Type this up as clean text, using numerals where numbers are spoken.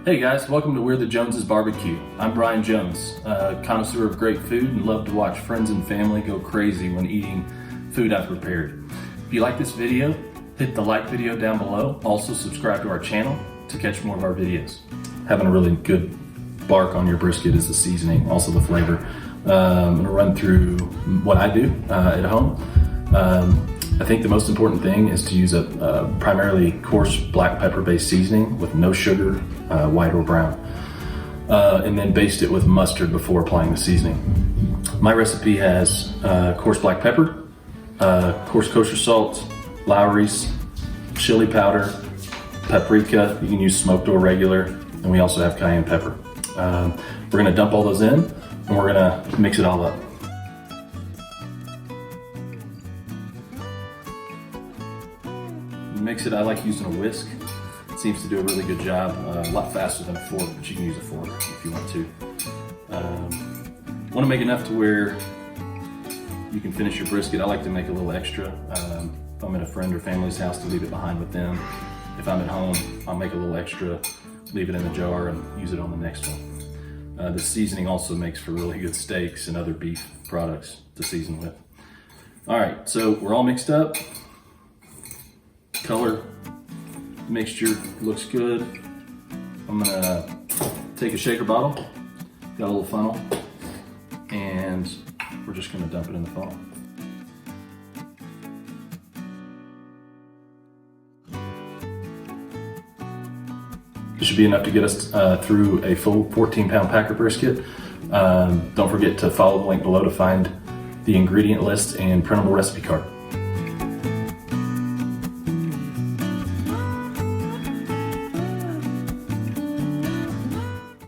Hey guys, welcome to We're the Joneses Barbecue. I'm Brian Jones, a connoisseur of great food and love to watch friends and family go crazy when eating food I've prepared. If you like this video, hit the like video down below. Also subscribe to our channel to catch more of our videos. Having a really good bark on your brisket is the seasoning, also the flavor. I'm gonna run through what I do at home. I think the most important thing is to use a primarily coarse black pepper based seasoning with no sugar, white or brown, and then baste it with mustard before applying the seasoning. My recipe has coarse black pepper, coarse kosher salt, Lawry's, chili powder, paprika, you can use smoked or regular, and we also have cayenne pepper. We're gonna dump all those in and we're gonna mix it all up. Mix it, I like using a whisk. It seems to do a really good job, a lot faster than a fork, but you can use a fork if you want to. Want to make enough to where you can finish your brisket. I like to make a little extra. If I'm at a friend or family's house, to leave it behind with them. If I'm at home, I'll make a little extra, leave it in the jar and use it on the next one. The seasoning also makes for really good steaks and other beef products to season with. All right, so we're all mixed up. Color mixture looks good. I'm gonna take a shaker bottle, got a little funnel, and we're just gonna dump it in the funnel. This should be enough to get us through a full 14-pound packer brisket. Don't forget to follow the link below to find the ingredient list and printable recipe card.